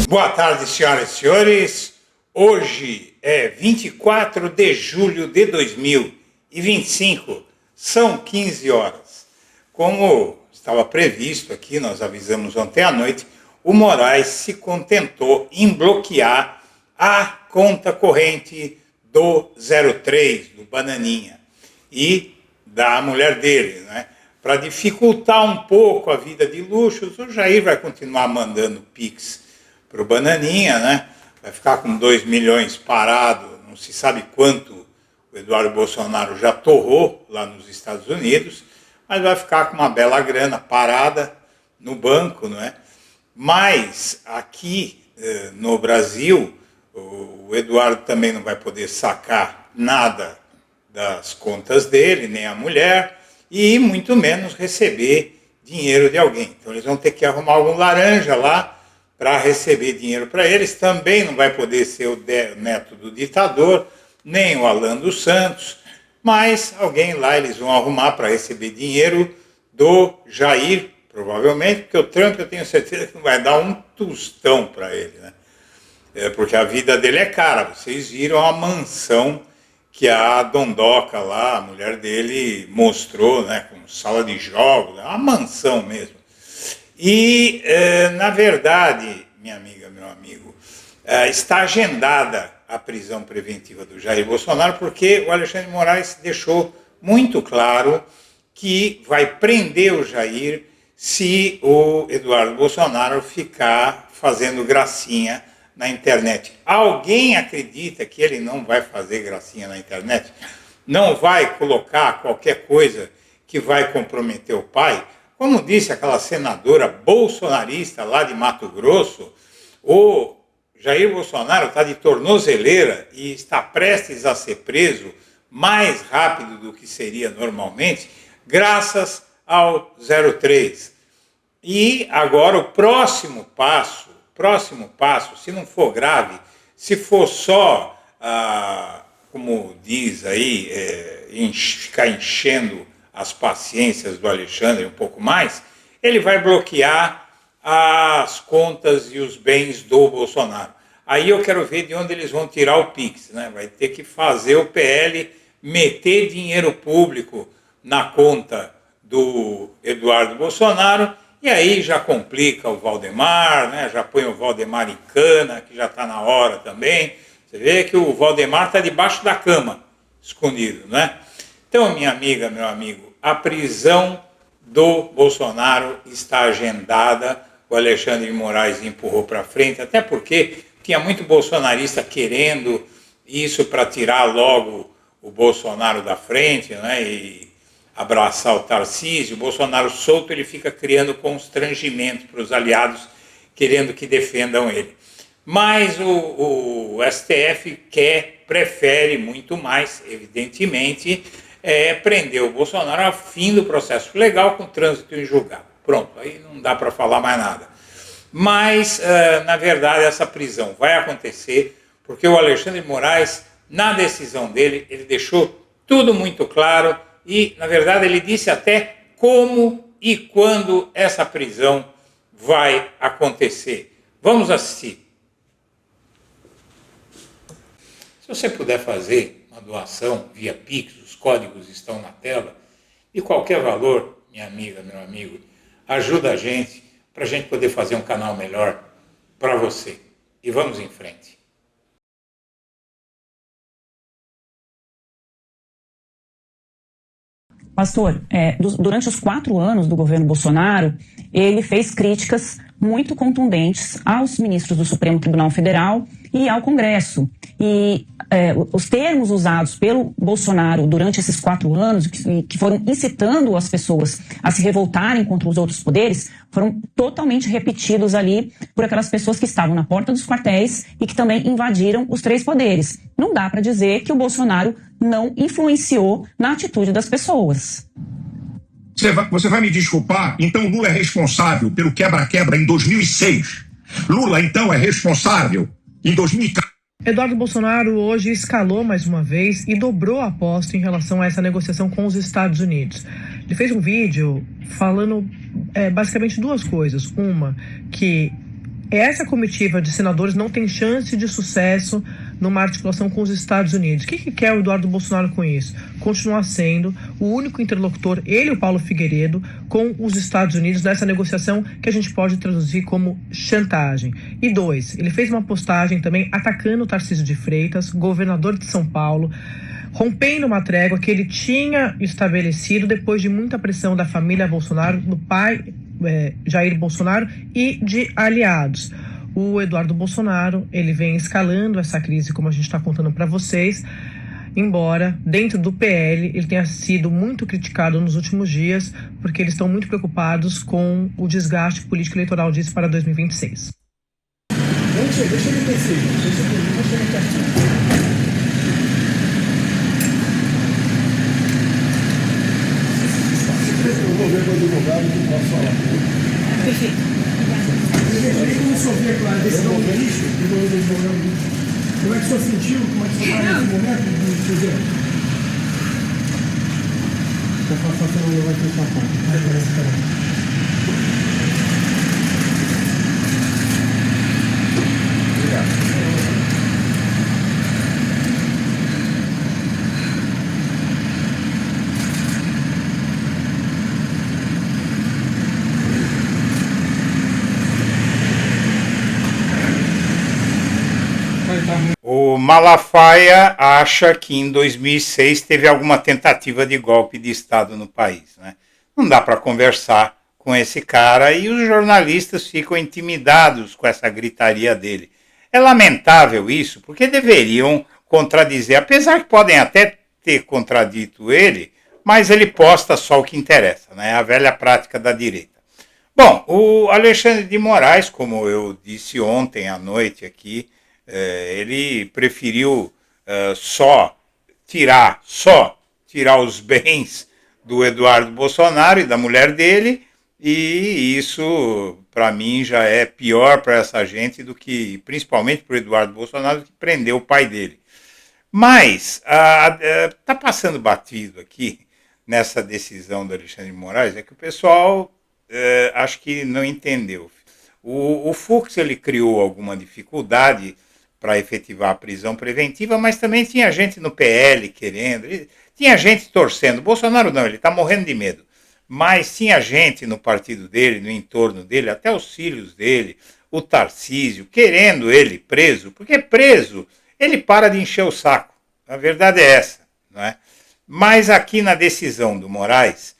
Boa tarde, senhoras e senhores. Hoje é 24 de julho de 2025, são 15 horas. Como estava previsto aqui, nós avisamos ontem à noite, o Moraes se contentou em bloquear a conta corrente do 03, do Bananinha, e da mulher dele, né? Para dificultar um pouco a vida de luxos, o Jair vai continuar mandando Pix para o Bananinha, né? Vai ficar com 2 milhões parado, não se sabe quanto o Eduardo Bolsonaro já torrou lá nos Estados Unidos, mas vai ficar com uma bela grana parada no banco, não é? Mas aqui no Brasil, o Eduardo também não vai poder sacar nada das contas dele, nem a mulher, e muito menos receber dinheiro de alguém. Então eles vão ter que arrumar algum laranja lá para receber dinheiro para eles. Também não vai poder ser o neto do ditador, nem o Alan dos Santos, mas alguém lá eles vão arrumar para receber dinheiro do Jair, provavelmente, porque o Trump eu tenho certeza que não vai dar um tostão para ele, né? Porque a vida dele é cara. Vocês viram a mansão que a Dondoca lá, a mulher dele, mostrou, né, com sala de jogos, uma mansão mesmo. E, na verdade, minha amiga, meu amigo, está agendada a prisão preventiva do Jair Bolsonaro, porque o Alexandre de Moraes deixou muito claro que vai prender o Jair se o Eduardo Bolsonaro ficar fazendo gracinha na internet. Alguém acredita que ele não vai fazer gracinha na internet? Não vai colocar qualquer coisa que vai comprometer o pai? Como disse aquela senadora bolsonarista lá de Mato Grosso, o Jair Bolsonaro está de tornozeleira e está prestes a ser preso mais rápido do que seria normalmente, graças ao 03. E agora o próximo passo, se não for grave, se for só, como diz aí, ficar enchendo as paciências do Alexandre um pouco mais, ele vai bloquear as contas e os bens do Bolsonaro. Aí eu quero ver de onde eles vão tirar o Pix, né? Vai ter que fazer o PL meter dinheiro público na conta do Eduardo Bolsonaro, e aí já complica o Valdemar, né? Já põe o Valdemar em cana, que já está na hora também. Você vê que o Valdemar está debaixo da cama, escondido, né? Então, minha amiga, meu amigo, a prisão do Bolsonaro está agendada, o Alexandre de Moraes empurrou para frente, até porque tinha muito bolsonarista querendo isso para tirar logo o Bolsonaro da frente, né, e abraçar o Tarcísio. O Bolsonaro solto, ele fica criando constrangimento para os aliados, querendo que defendam ele. Mas o STF prefere muito mais, evidentemente, prender o Bolsonaro ao fim do processo legal com trânsito em julgado. Pronto, aí não dá para falar mais nada. Mas, na verdade, essa prisão vai acontecer porque o Alexandre de Moraes, na decisão dele, ele deixou tudo muito claro e, na verdade, ele disse até como e quando essa prisão vai acontecer. Vamos assistir. Se você puder fazer uma doação via Pix, os códigos estão na tela, de qualquer valor, minha amiga, meu amigo, ajuda a gente para a gente poder fazer um canal melhor para você. E vamos em frente. Pastor, durante os 4 anos do governo Bolsonaro, ele fez críticas muito contundentes aos ministros do Supremo Tribunal Federal e ao Congresso. E os termos usados pelo Bolsonaro durante esses 4 anos, que foram incitando as pessoas a se revoltarem contra os outros poderes, foram totalmente repetidos ali por aquelas pessoas que estavam na porta dos quartéis e que também invadiram os 3 poderes. Não dá para dizer que o Bolsonaro não influenciou na atitude das pessoas. Você vai me desculpar? Então Lula é responsável pelo quebra-quebra em 2006. Lula, então, é responsável em 2014. Eduardo Bolsonaro hoje escalou mais uma vez e dobrou a aposta em relação a essa negociação com os Estados Unidos. Ele fez um vídeo falando basicamente 2 coisas. Uma, que essa comitiva de senadores não tem chance de sucesso numa articulação com os Estados Unidos. O que quer o Eduardo Bolsonaro com isso? Continuar sendo o único interlocutor, ele e o Paulo Figueiredo, com os Estados Unidos nessa negociação que a gente pode traduzir como chantagem. E 2, ele fez uma postagem também atacando o Tarcísio de Freitas, governador de São Paulo, rompendo uma trégua que ele tinha estabelecido depois de muita pressão da família Bolsonaro, do pai Jair Bolsonaro e de aliados. O Eduardo Bolsonaro, ele vem escalando essa crise, como a gente está contando para vocês, embora dentro do PL ele tenha sido muito criticado nos últimos dias, porque eles estão muito preocupados com o desgaste político eleitoral disso para 2026. Deixa ele descer, deixa ele descer. Eu vou ver com o advogado que posso falar. Perfeito. Como o senhor vê a decisão do ministro, como é que o senhor sentiu, como é que o senhor está nesse momento do projeto? Vou passar pelo lugar que está falando. O Malafaia acha que em 2006 teve alguma tentativa de golpe de Estado no país, né? Não dá para conversar com esse cara e os jornalistas ficam intimidados com essa gritaria dele. É lamentável isso, porque deveriam contradizer, apesar que podem até ter contradito ele, mas ele posta só o que interessa, né? A velha prática da direita. Bom, o Alexandre de Moraes, como eu disse ontem à noite aqui, ele preferiu só tirar os bens do Eduardo Bolsonaro e da mulher dele, e isso, para mim, já é pior para essa gente do que, principalmente para o Eduardo Bolsonaro, que prendeu o pai dele. Mas está passando batido aqui, nessa decisão do Alexandre de Moraes, é que o pessoal acho que não entendeu. O Fux ele criou alguma dificuldade para efetivar a prisão preventiva, mas também tinha gente no PL querendo, tinha gente torcendo. Bolsonaro não, ele está morrendo de medo. Mas tinha gente no partido dele, no entorno dele, até os filhos dele, o Tarcísio, querendo ele preso, porque preso ele para de encher o saco. A verdade é essa, não é? Mas aqui na decisão do Moraes,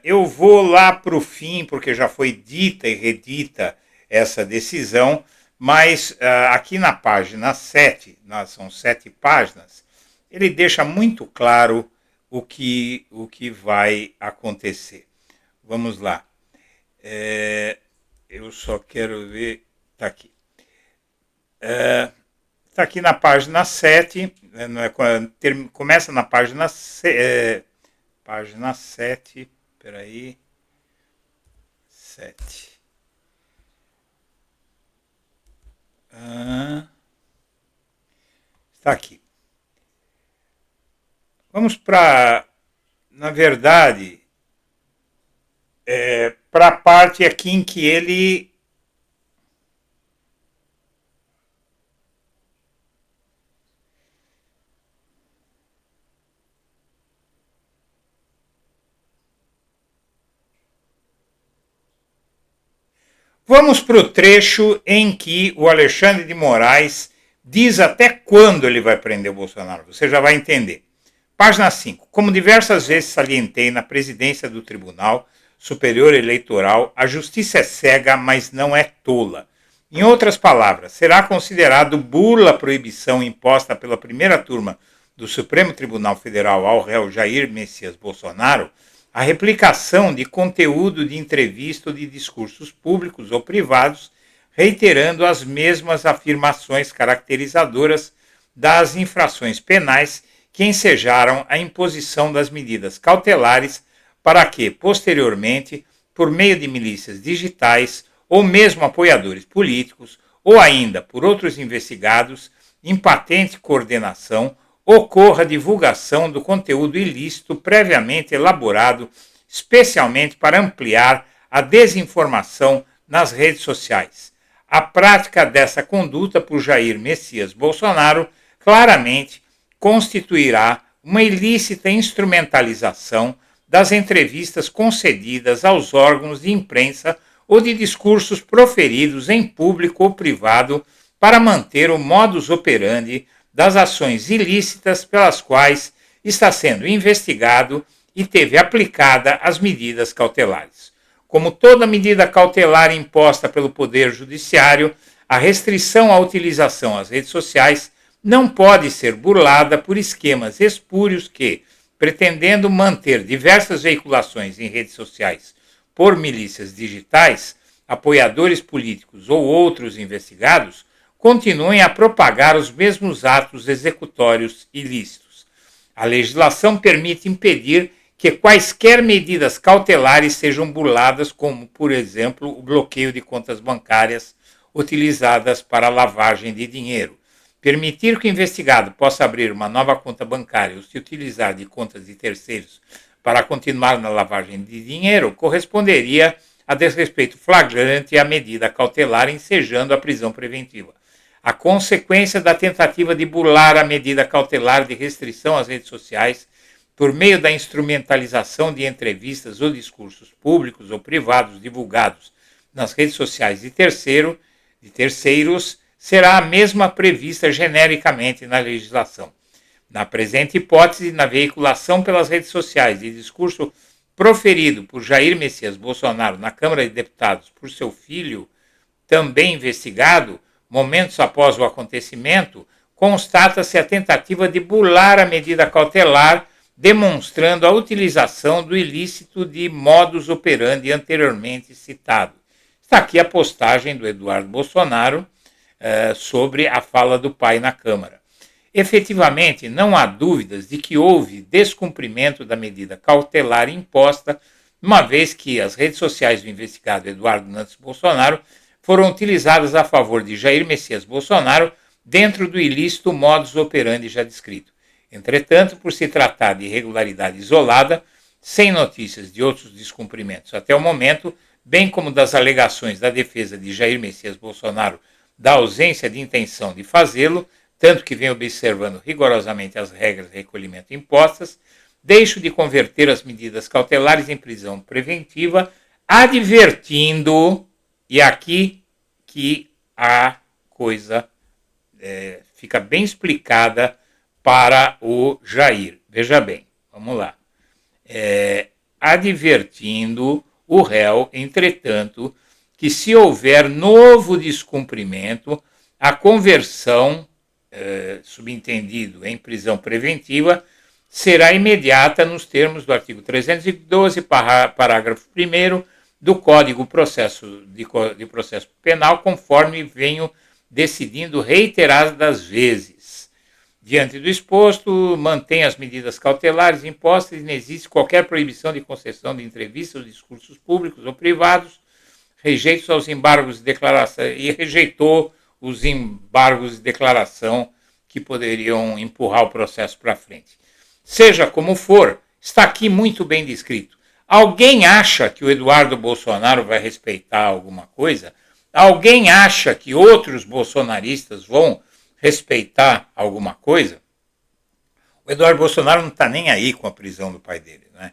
eu vou lá para o fim, porque já foi dita e redita essa decisão, mas aqui na página 7, são 7 páginas, ele deixa muito claro o que vai acontecer. Vamos lá. Eu só quero ver... Está aqui. Está aqui na página 7, começa na página 7, peraí, 7. Está aqui. Vamos para, na verdade, para a parte aqui em que ele vamos para o trecho em que o Alexandre de Moraes diz até quando ele vai prender o Bolsonaro. Você já vai entender. Página 5. Como diversas vezes salientei na presidência do Tribunal Superior Eleitoral, a justiça é cega, mas não é tola. Em outras palavras, será considerado burla a proibição imposta pela primeira turma do Supremo Tribunal Federal ao réu Jair Messias Bolsonaro a replicação de conteúdo de entrevista ou de discursos públicos ou privados, reiterando as mesmas afirmações caracterizadoras das infrações penais que ensejaram a imposição das medidas cautelares para que, posteriormente, por meio de milícias digitais ou mesmo apoiadores políticos, ou ainda por outros investigados, em patente coordenação, ocorra divulgação do conteúdo ilícito previamente elaborado, especialmente para ampliar a desinformação nas redes sociais. A prática dessa conduta por Jair Messias Bolsonaro claramente constituirá uma ilícita instrumentalização das entrevistas concedidas aos órgãos de imprensa ou de discursos proferidos em público ou privado para manter o modus operandi das ações ilícitas pelas quais está sendo investigado e teve aplicada as medidas cautelares. Como toda medida cautelar imposta pelo Poder Judiciário, a restrição à utilização às redes sociais não pode ser burlada por esquemas espúrios que, pretendendo manter diversas veiculações em redes sociais por milícias digitais, apoiadores políticos ou outros investigados, continuem a propagar os mesmos atos executórios ilícitos. A legislação permite impedir que quaisquer medidas cautelares sejam burladas, como, por exemplo, o bloqueio de contas bancárias utilizadas para a lavagem de dinheiro. Permitir que o investigado possa abrir uma nova conta bancária ou se utilizar de contas de terceiros para continuar na lavagem de dinheiro corresponderia a desrespeito flagrante à medida cautelar, ensejando a prisão preventiva. A consequência da tentativa de burlar a medida cautelar de restrição às redes sociais por meio da instrumentalização de entrevistas ou discursos públicos ou privados divulgados nas redes sociais de terceiros, será a mesma prevista genericamente na legislação. Na presente hipótese, na veiculação pelas redes sociais de discurso proferido por Jair Messias Bolsonaro na Câmara de Deputados por seu filho, também investigado, momentos após o acontecimento, constata-se a tentativa de burlar a medida cautelar, demonstrando a utilização do ilícito de modus operandi anteriormente citado. Está aqui a postagem do Eduardo Bolsonaro sobre a fala do pai na Câmara. Efetivamente, não há dúvidas de que houve descumprimento da medida cautelar imposta, uma vez que as redes sociais do investigado Eduardo Nantes Bolsonaro foram utilizadas a favor de Jair Messias Bolsonaro dentro do ilícito modus operandi já descrito. Entretanto, por se tratar de irregularidade isolada, sem notícias de outros descumprimentos até o momento, bem como das alegações da defesa de Jair Messias Bolsonaro da ausência de intenção de fazê-lo, tanto que vem observando rigorosamente as regras de recolhimento impostas, deixo de converter as medidas cautelares em prisão preventiva, advertindo, e aqui que a coisa fica bem explicada para o Jair. Veja bem, vamos lá. Advertindo o réu, entretanto, que se houver novo descumprimento, a conversão, subentendido em prisão preventiva, será imediata nos termos do artigo 312, parágrafo 1º do Código de Processo Penal, conforme venho decidindo reiteradas vezes. Diante do exposto, mantém as medidas cautelares impostas e não existe qualquer proibição de concessão de entrevistas ou discursos públicos ou privados, rejeitos aos embargos de declaração, e rejeitou os embargos de declaração que poderiam empurrar o processo para frente. Seja como for, está aqui muito bem descrito. Alguém acha que o Eduardo Bolsonaro vai respeitar alguma coisa? Alguém acha que outros bolsonaristas vão respeitar alguma coisa? O Eduardo Bolsonaro não está nem aí com a prisão do pai dele, né?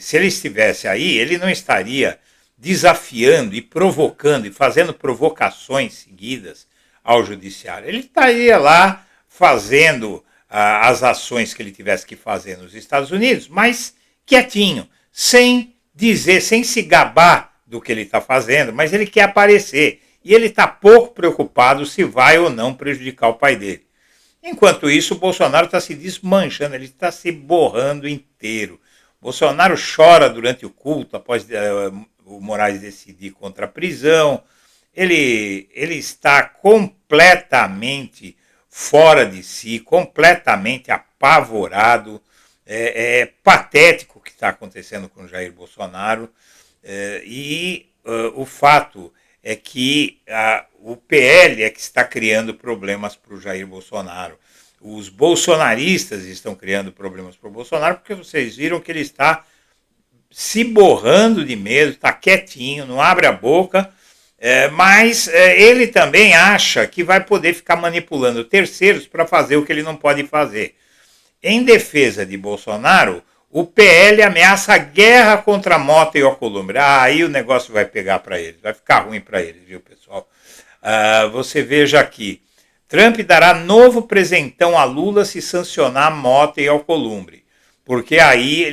Se ele estivesse aí, ele não estaria desafiando e provocando e fazendo provocações seguidas ao judiciário. Ele estaria lá fazendo as ações que ele tivesse que fazer nos Estados Unidos, mas quietinho, sem dizer, sem se gabar do que ele está fazendo, mas ele quer aparecer. E ele está pouco preocupado se vai ou não prejudicar o pai dele. Enquanto isso, o Bolsonaro está se desmanchando, ele está se borrando inteiro. Bolsonaro chora durante o culto, após o Moraes decidir contra a prisão. Ele está completamente fora de si, completamente apavorado. É patético o que está acontecendo com Jair Bolsonaro. O fato é que o PL é que está criando problemas para o Jair Bolsonaro. Os bolsonaristas estão criando problemas para o Bolsonaro, porque vocês viram que ele está se borrando de medo, está quietinho, não abre a boca, Mas ele também acha que vai poder ficar manipulando terceiros para fazer o que ele não pode fazer. Em defesa de Bolsonaro, o PL ameaça a guerra contra Mota e Alcolumbre. Aí o negócio vai pegar para eles, vai ficar ruim para eles, viu, pessoal? Você veja aqui, Trump dará novo presentão a Lula se sancionar Mota e Alcolumbre, porque aí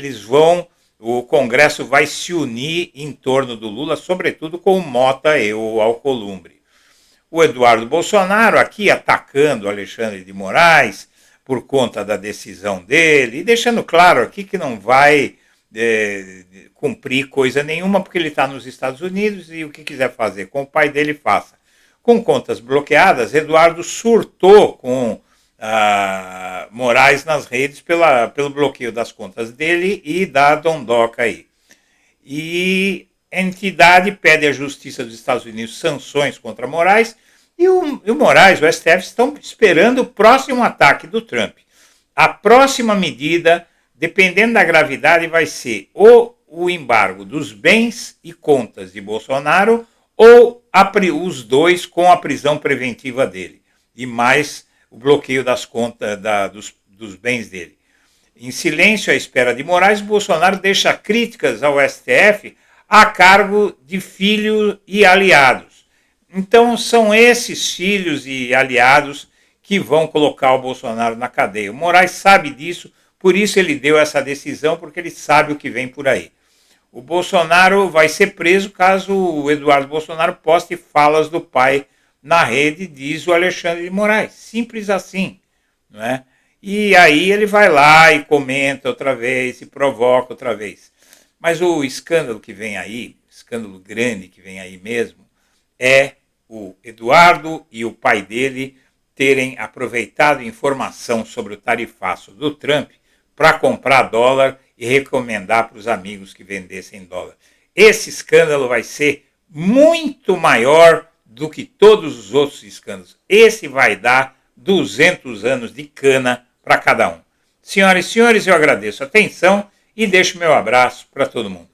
o Congresso vai se unir em torno do Lula, sobretudo com o Mota e o Alcolumbre. O Eduardo Bolsonaro aqui atacando o Alexandre de Moraes por conta da decisão dele, e deixando claro aqui que não vai cumprir coisa nenhuma, porque ele está nos Estados Unidos e o que quiser fazer com o pai dele, faça. Com contas bloqueadas, Eduardo surtou com Moraes nas redes pelo bloqueio das contas dele e da Dondoca aí. E a entidade pede à Justiça dos Estados Unidos sanções contra Moraes, e o Moraes, o STF, estão esperando o próximo ataque do Trump. A próxima medida, dependendo da gravidade, vai ser ou o embargo dos bens e contas de Bolsonaro, ou os dois com a prisão preventiva dele, e mais o bloqueio das contas dos bens dele. Em silêncio à espera de Moraes, Bolsonaro deixa críticas ao STF a cargo de filho e aliados. Então são esses filhos e aliados que vão colocar o Bolsonaro na cadeia. O Moraes sabe disso, por isso ele deu essa decisão, porque ele sabe o que vem por aí. O Bolsonaro vai ser preso caso o Eduardo Bolsonaro poste falas do pai na rede, diz o Alexandre de Moraes. Simples assim, não é? E aí ele vai lá e comenta outra vez, e provoca outra vez. Mas o escândalo que vem aí, escândalo grande que vem aí mesmo, é o Eduardo e o pai dele terem aproveitado informação sobre o tarifaço do Trump para comprar dólar e recomendar para os amigos que vendessem dólar. Esse escândalo vai ser muito maior do que todos os outros escândalos. Esse vai dar 200 anos de cana para cada um. Senhoras e senhores, eu agradeço a atenção e deixo meu abraço para todo mundo.